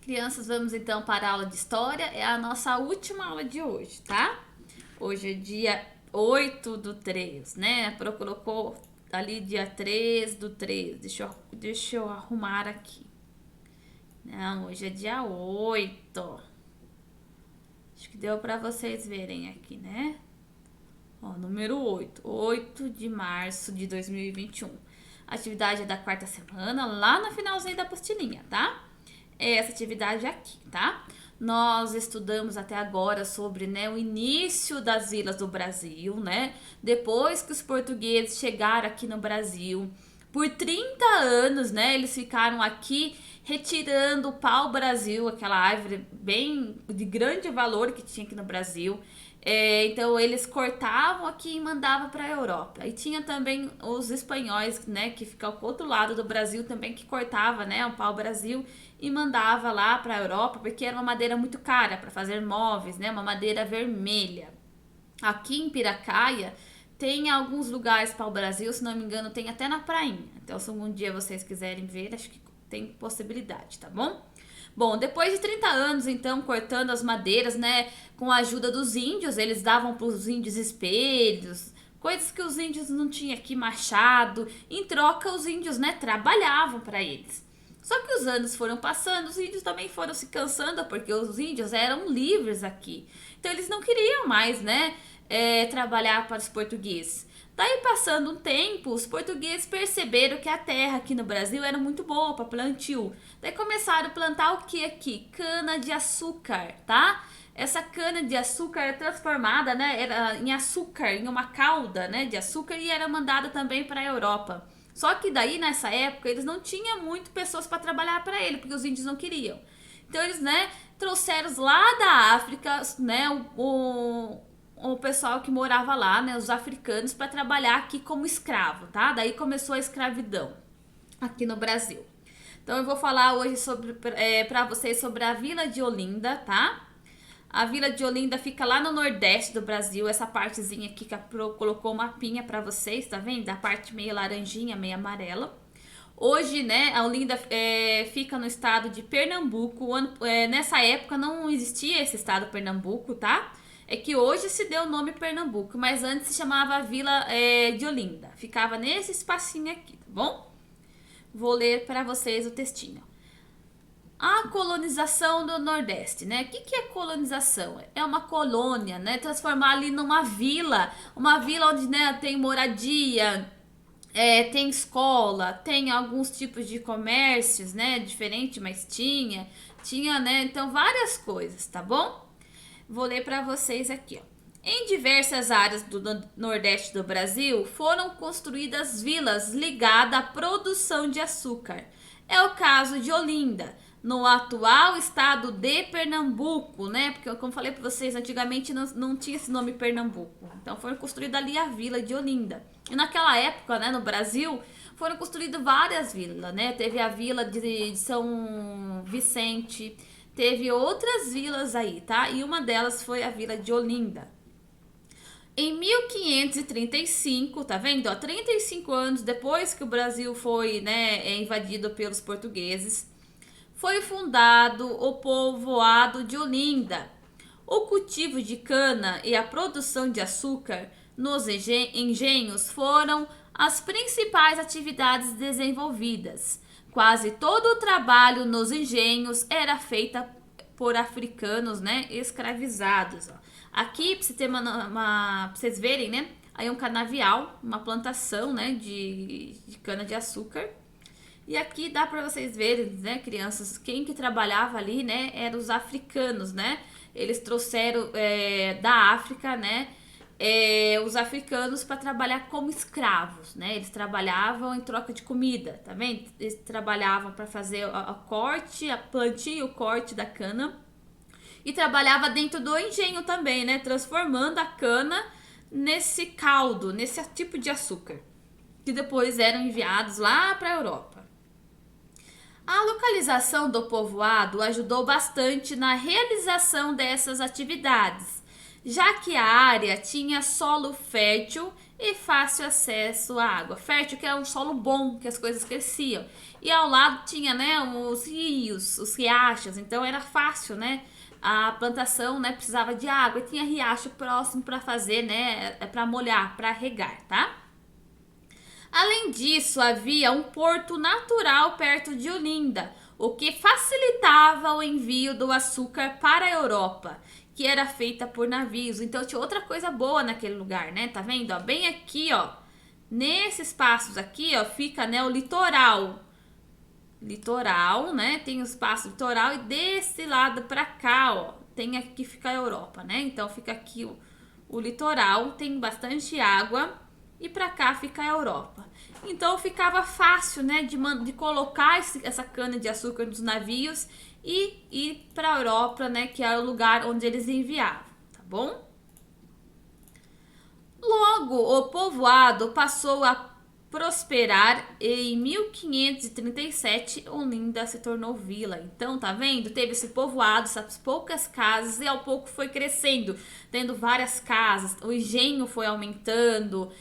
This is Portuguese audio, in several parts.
Crianças, vamos então para a aula de história. É a nossa última aula de hoje, tá? Hoje é dia 8/3, né? Colocou ali dia 3/3. Deixa eu arrumar aqui. Não, hoje é dia 8. Acho que deu para vocês verem aqui, né? Ó, número 8 de março de 2021. A atividade é da quarta semana, lá no finalzinho da apostilinha, tá? É essa atividade aqui, tá? Nós estudamos até agora sobre, né, o início das vilas do Brasil, né? Depois que os portugueses chegaram aqui no Brasil, por 30 anos, né, eles ficaram aqui retirando o pau-brasil, aquela árvore bem de grande valor que tinha aqui no Brasil. Então eles cortavam aqui e mandavam para a Europa. E tinha também os espanhóis, né, que ficavam pro outro lado do Brasil também, que cortava, né, o pau-brasil e mandava lá para a Europa, porque era uma madeira muito cara para fazer móveis, né, uma madeira vermelha. Aqui em Piracaia tem alguns lugares para o Brasil, se não me engano, tem até na prainha. Então, se algum dia vocês quiserem ver, acho que tem possibilidade, tá bom? Bom, depois de 30 anos, então, cortando as madeiras, né, com a ajuda dos índios, eles davam para os índios espelhos, coisas que os índios não tinham aqui, machado. Em troca, os índios, né, trabalhavam para eles. Só que os anos foram passando, os índios também foram se cansando, porque os índios eram livres aqui. Então, eles não queriam mais, né, trabalhar para os portugueses. Daí, passando um tempo, os portugueses perceberam que a terra aqui no Brasil era muito boa para plantio. Daí começaram a plantar o que aqui? Cana de açúcar, tá? Essa cana de açúcar é transformada, né, em açúcar, em uma calda, né, de açúcar, e era mandada também para a Europa. Só que daí, nessa época, eles não tinham muito pessoas para trabalhar para ele, porque os índios não queriam. Então, eles, né, trouxeram lá da África, né, o pessoal que morava lá, né, os africanos, para trabalhar aqui como escravo, tá? Daí começou a escravidão aqui no Brasil. Então eu vou falar hoje para vocês sobre a Vila de Olinda, tá? A Vila de Olinda fica lá no nordeste do Brasil, essa partezinha aqui que a Pro colocou um mapinha para vocês, tá vendo? A parte meio laranjinha, meio amarela. Hoje, né, a Olinda fica no estado de Pernambuco. Nessa época não existia esse estado Pernambuco, tá? É que hoje se deu o nome Pernambuco, mas antes se chamava Vila de Olinda. Ficava nesse espacinho aqui, tá bom? Vou ler para vocês o textinho. A colonização do Nordeste, né? O que é colonização? É uma colônia, né? Transformar ali numa vila, uma vila onde, né, tem moradia, tem escola, tem alguns tipos de comércios, né? Diferente, mas tinha, né? Então várias coisas, tá bom? Vou ler para vocês aqui, ó. Em diversas áreas do Nordeste do Brasil foram construídas vilas ligadas à produção de açúcar. É o caso de Olinda, no atual estado de Pernambuco, né? Porque, como falei para vocês, antigamente não tinha esse nome Pernambuco. Então, foi construída ali a vila de Olinda. E naquela época, né, no Brasil, foram construídas várias vilas, né? Teve a vila de São Vicente, teve outras vilas aí, tá? E uma delas foi a vila de Olinda. Em 1535, tá vendo? Ó, 35 anos depois que o Brasil foi, né, invadido pelos portugueses, foi fundado o povoado de Olinda. O cultivo de cana e a produção de açúcar nos engenhos foram as principais atividades desenvolvidas. Quase todo o trabalho nos engenhos era feito por africanos, né, escravizados. Ó. Aqui, para você ter pra vocês verem, né, aí um canavial, uma plantação, né, de cana de açúcar. E aqui dá para vocês verem, né, crianças, quem que trabalhava ali, né, eram os africanos, né? Eles trouxeram da África, né, os africanos para trabalhar como escravos, né? Eles trabalhavam em troca de comida, tá vendo? Eles trabalhavam para fazer a corte, a plantio e o corte da cana. E trabalhava dentro do engenho também, né? Transformando a cana nesse caldo, nesse tipo de açúcar, que depois eram enviados lá para a Europa. A localização do povoado ajudou bastante na realização dessas atividades, já que a área tinha solo fértil e fácil acesso à água. Fértil, que é um solo bom, que as coisas cresciam. E ao lado tinha, né, os rios, os riachos, então era fácil, né? A plantação, né, precisava de água e tinha riacho próximo para fazer, né, para molhar, para regar, tá? Além disso, havia um porto natural perto de Olinda, o que facilitava o envio do açúcar para a Europa, que era feita por navios. Então tinha outra coisa boa naquele lugar, né? Tá vendo? Ó, bem aqui, ó, nesses passos aqui, ó, fica, né, o litoral. Litoral, né? Tem o espaço litoral e desse lado para cá, ó, tem aqui fica a Europa, né? Então fica aqui o litoral, tem bastante água e para cá fica a Europa. Então ficava fácil, né, de colocar essa cana de açúcar nos navios e ir para a Europa, né, que é o lugar onde eles enviavam, tá bom? Logo, o povoado passou a prosperar e em 1537 Olinda se tornou vila. Então, tá vendo? Teve esse povoado, essas poucas casas e ao pouco foi crescendo, tendo várias casas, o engenho foi aumentando,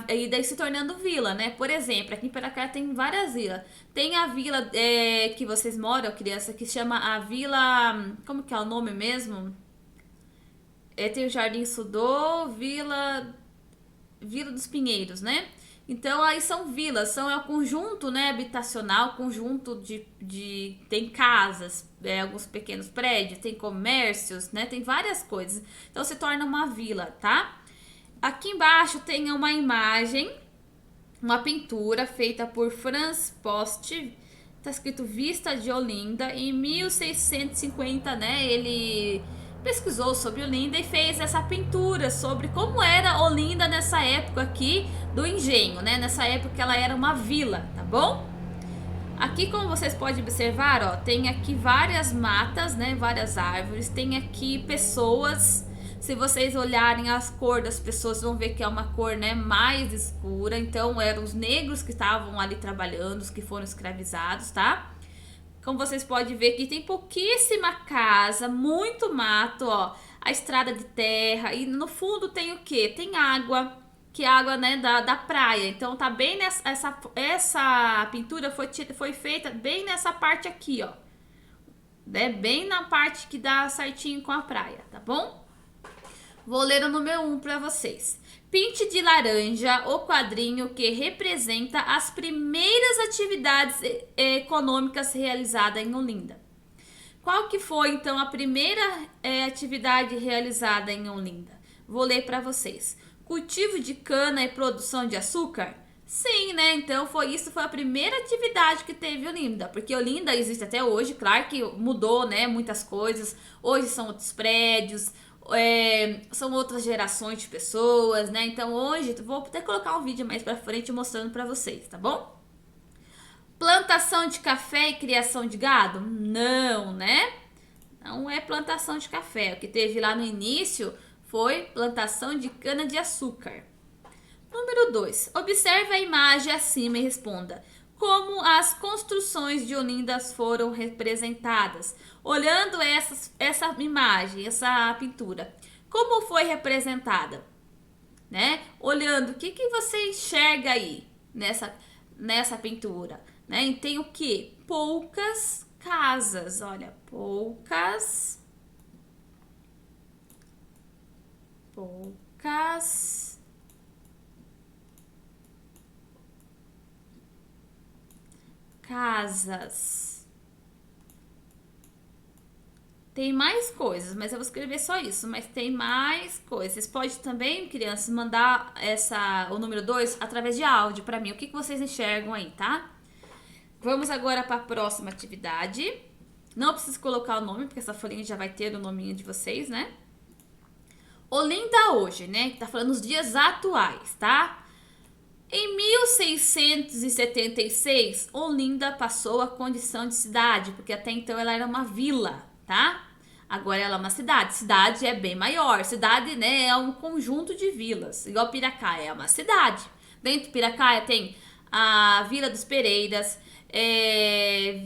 e daí se tornando vila, né? Por exemplo, aqui em Piracá tem várias vilas. Tem a vila que vocês moram, criança, que chama a vila... Como que é o nome mesmo? Tem o Jardim Sudô, Vila dos Pinheiros, né? Então aí são vilas, é um conjunto, né, habitacional, conjunto tem casas, alguns pequenos prédios, tem comércios, né, tem várias coisas. Então se torna uma vila, tá? Aqui embaixo tem uma imagem, uma pintura feita por Franz Post, tá escrito Vista de Olinda, em 1650, né, ele pesquisou sobre Olinda e fez essa pintura sobre como era Olinda nessa época aqui do engenho, né? Nessa época ela era uma vila, tá bom? Aqui, como vocês podem observar, ó, tem aqui várias matas, né? Várias árvores, tem aqui pessoas. Se vocês olharem as cores das pessoas, vão ver que é uma cor, né, mais escura. Então, eram os negros que estavam ali trabalhando, os que foram escravizados, tá? Como vocês podem ver aqui, tem pouquíssima casa, muito mato, ó, a estrada de terra e no fundo tem o que? Tem água, que é água, né, da praia. Então tá bem nessa, essa pintura foi feita bem nessa parte aqui, ó, né, bem na parte que dá certinho com a praia, tá bom? Vou ler o número 1 para vocês. Pinte de laranja o quadrinho que representa as primeiras atividades econômicas realizadas em Olinda. Qual que foi, então, a primeira atividade realizada em Olinda? Vou ler para vocês. Cultivo de cana e produção de açúcar? Sim, né? Então, foi a primeira atividade que teve Olinda. Porque Olinda existe até hoje, claro que mudou, né, muitas coisas. Hoje são outros prédios, são outras gerações de pessoas, né? Então hoje vou até colocar um vídeo mais pra frente mostrando pra vocês, tá bom? Plantação de café e criação de gado? Não, né? Não é plantação de café. O que teve lá no início foi plantação de cana de açúcar. Número 2. Observe a imagem acima e responda: como as construções de Olinda foram representadas? Olhando essa imagem, essa pintura, como foi representada? Né? Olhando, o que você enxerga aí nessa pintura? Né? E tem o que? Poucas casas, olha, poucas casas. Tem mais coisas, mas eu vou escrever só isso. Mas tem mais coisas. Vocês podem também, crianças, mandar o número 2 através de áudio para mim. O que vocês enxergam aí, tá? Vamos agora para a próxima atividade. Não preciso colocar o nome, porque essa folhinha já vai ter o nominho de vocês, né? Olinda hoje, né? Tá falando os dias atuais, tá? Em 1676, Olinda passou a condição de cidade, porque até então ela era uma vila, tá? Agora ela é uma cidade. Cidade é bem maior. Cidade, né, é um conjunto de vilas. Igual Piracaia é uma cidade. Dentro de Piracaia tem a Vila dos Pereiras,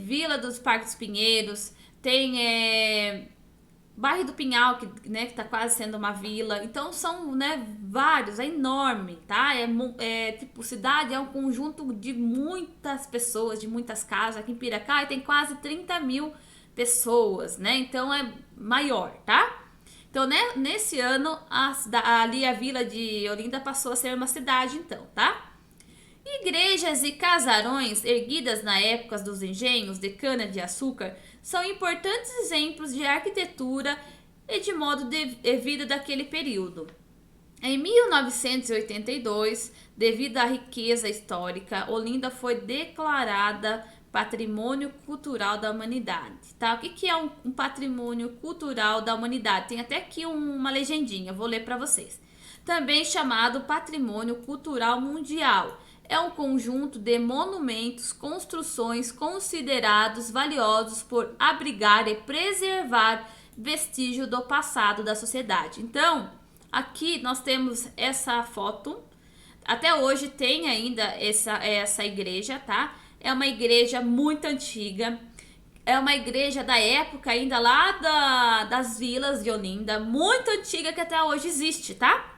Vila dos Parques Pinheiros, tem Bairro do Pinhal, né, que tá quase sendo uma vila. Então são, né, vários, é enorme, tá? Tipo, cidade é um conjunto de muitas pessoas, de muitas casas. Aqui em Piracaia tem quase 30 mil pessoas, né? Então é maior, tá? Então, né, nesse ano, ali a vila de Olinda passou a ser uma cidade, então, tá? Igrejas e casarões erguidas na época dos engenhos de cana-de-açúcar são importantes exemplos de arquitetura e de modo de vida daquele período. Em 1982, devido à riqueza histórica, Olinda foi declarada Patrimônio Cultural da Humanidade. Tá? O que é um patrimônio cultural da humanidade? Tem até aqui uma legendinha, vou ler para vocês. Também chamado Patrimônio Cultural Mundial. É um conjunto de monumentos, construções considerados valiosos por abrigar e preservar vestígio do passado da sociedade. Então, aqui nós temos essa foto. Até hoje tem ainda essa igreja, tá? É uma igreja muito antiga. É uma igreja da época ainda lá das vilas de Olinda. Muito antiga, que até hoje existe, tá?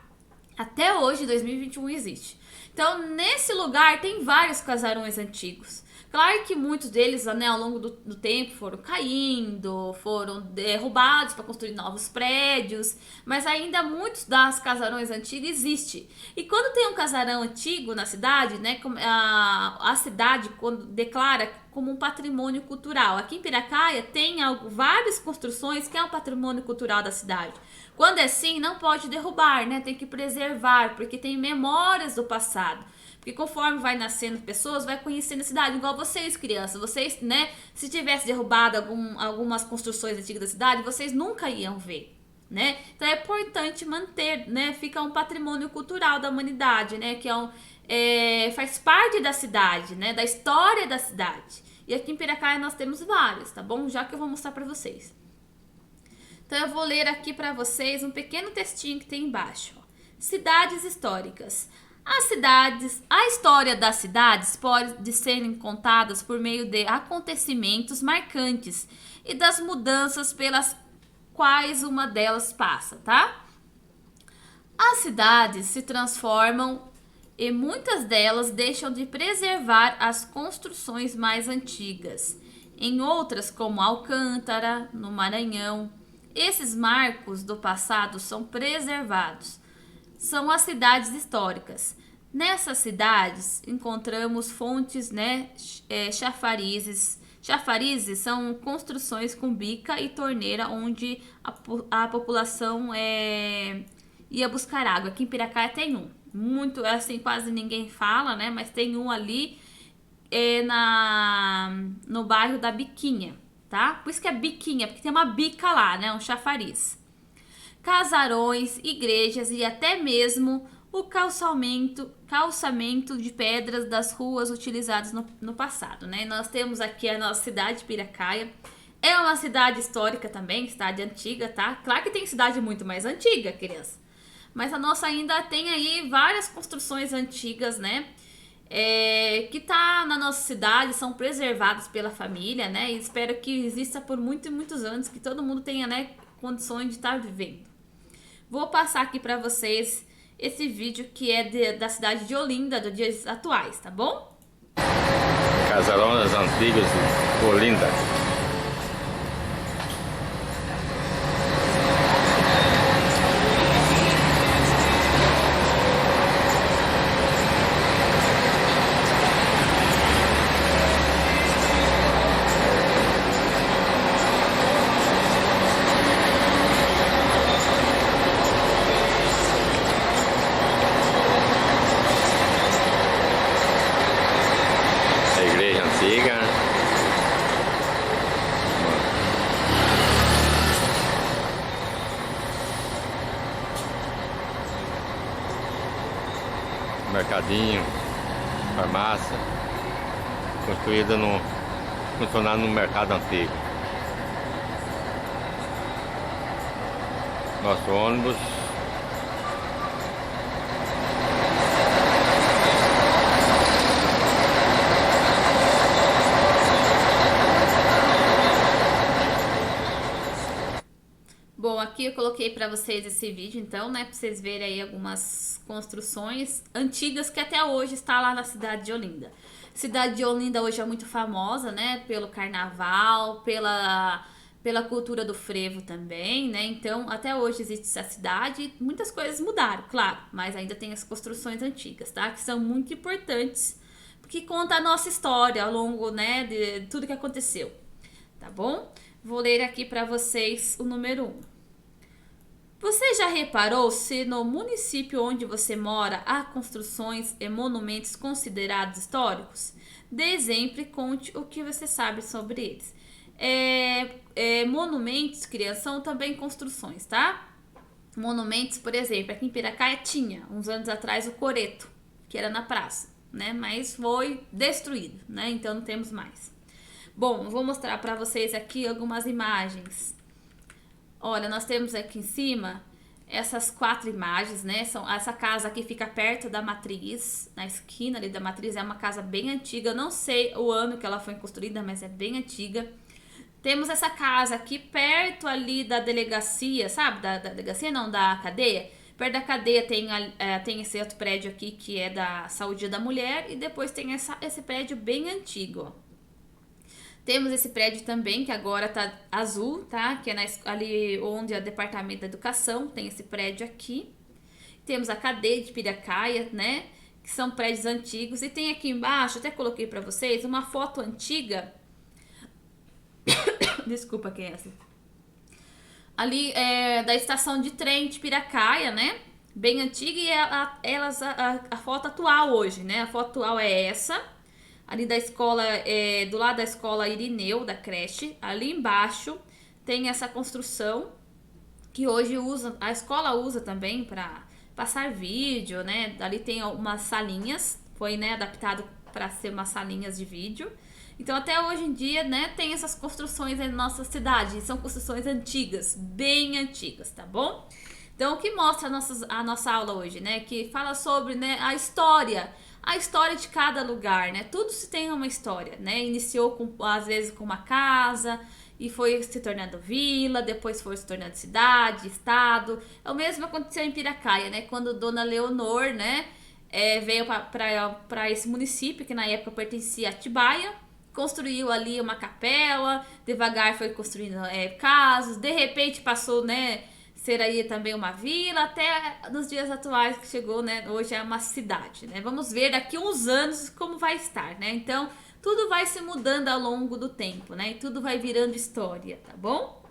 Até hoje, 2021, existe. Então, nesse lugar tem vários casarões antigos. Claro que muitos deles, né, ao longo do tempo, foram caindo, foram derrubados para construir novos prédios, mas ainda muitos das casarões antigos existem. E quando tem um casarão antigo na cidade, né, a cidade quando declara como um patrimônio cultural. Aqui em Piracaia tem várias construções que é um patrimônio cultural da cidade. Quando é assim, não pode derrubar, né? Tem que preservar, porque tem memórias do passado. Porque conforme vai nascendo pessoas, vai conhecendo a cidade. Igual vocês, crianças. Vocês, né? Se tivesse derrubado algumas construções antigas da cidade, vocês nunca iam ver, né? Então é importante manter, né? Fica um patrimônio cultural da humanidade, né? Que faz parte da cidade, né? Da história da cidade. E aqui em Piracaia nós temos vários, tá bom? Já que eu vou mostrar para vocês. Então eu vou ler aqui para vocês um pequeno textinho que tem embaixo. Ó. Cidades históricas. A história das cidades pode ser contadas por meio de acontecimentos marcantes e das mudanças pelas quais uma delas passa, tá? As cidades se transformam e muitas delas deixam de preservar as construções mais antigas. Em outras, como Alcântara, no Maranhão, esses marcos do passado são preservados. São as cidades históricas. Nessas cidades encontramos fontes, né, chafarizes. Chafarizes são construções com bica e torneira onde a população ia buscar água. Aqui em Piracaia tem um. Muito, assim, quase ninguém fala, né? Mas tem um ali no bairro da Biquinha, tá? Por isso que é Biquinha, porque tem uma bica lá, né? Um chafariz. Casarões, igrejas e até mesmo o calçamento de pedras das ruas utilizadas no passado, né? Nós temos aqui a nossa cidade de Piracaia. É uma cidade histórica também, cidade antiga, tá? Claro que tem cidade muito mais antiga, criança. Mas a nossa ainda tem aí várias construções antigas, né? Que tá na nossa cidade, são preservadas pela família, né? E espero que exista por muitos e muitos anos, que todo mundo tenha, né, condições de estar vivendo. Vou passar aqui para vocês esse vídeo que é da cidade de Olinda, dos dias atuais, tá bom? Casarões antigas de Olinda. Antiga. Mercadinho, farmácia, construída funcionando no mercado antigo. Nosso ônibus. aqui eu coloquei para vocês esse vídeo, então, né, para vocês verem aí algumas construções antigas que até hoje está lá na cidade de Olinda. Cidade de Olinda hoje é muito famosa, né, pelo carnaval, pela cultura do frevo também, né? Então, até hoje existe essa cidade. Muitas coisas mudaram, claro, mas ainda tem as construções antigas, tá? Que são muito importantes, porque conta a nossa história ao longo, né, de tudo que aconteceu, tá bom? Vou ler aqui para vocês o número 1. Você já reparou se no município onde você mora há construções e monumentos considerados históricos? Dê exemplo e conte o que você sabe sobre eles. Monumentos, crianças, são também construções, tá? Monumentos, por exemplo, aqui em Piracaia tinha, uns anos atrás, o Coreto, que era na praça, né? Mas foi destruído, né? Então não temos mais. Bom, vou mostrar para vocês aqui algumas imagens. Olha, nós temos aqui em cima essas 4 imagens, né? Essa casa aqui fica perto da Matriz, na esquina ali da Matriz. É uma casa bem antiga, eu não sei o ano que ela foi construída, mas é bem antiga. Temos essa casa aqui perto ali da delegacia, sabe? Da delegacia não, da cadeia. Perto da cadeia tem esse outro prédio aqui que é da Saúde da Mulher. E depois tem esse prédio bem antigo, ó. Temos esse prédio também que agora tá azul, tá? Que é ali onde é o Departamento da Educação. Tem esse prédio aqui. Temos a cadeia de Piracaia, né? Que são prédios antigos. E tem aqui embaixo, até coloquei pra vocês, uma foto antiga. Desculpa, quem é essa? Ali é da estação de trem de Piracaia, né? Bem antiga, e a foto atual hoje, né? A foto atual é essa. Ali da escola, do lado da escola Irineu, da creche. Ali embaixo tem essa construção que hoje a escola usa também para passar vídeo, né? Ali tem umas salinhas, foi, né, adaptado para ser umas salinhas de vídeo. Então, até hoje em dia, né, tem essas construções na nossa cidade. São construções antigas, bem antigas, tá bom? Então, o que mostra a nossa aula hoje, né? Que fala sobre, né, a história de cada lugar, né? Tudo se tem uma história, né? Iniciou, às vezes, com uma casa e foi se tornando vila, depois foi se tornando cidade, estado. É o mesmo que aconteceu em Piracaia, né? Quando Dona Leonor, né, veio para esse município, que na época pertencia a Atibaia, construiu ali uma capela, devagar foi construindo casas, de repente passou, né, ser aí também uma vila, até nos dias atuais que chegou, né, hoje é uma cidade, né. Vamos ver daqui uns anos como vai estar, né. Então, tudo vai se mudando ao longo do tempo, né, e tudo vai virando história, tá bom?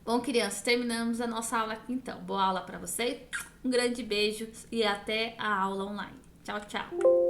Bom, crianças, terminamos a nossa aula aqui então. Boa aula para vocês, um grande beijo e até a aula online. Tchau, tchau!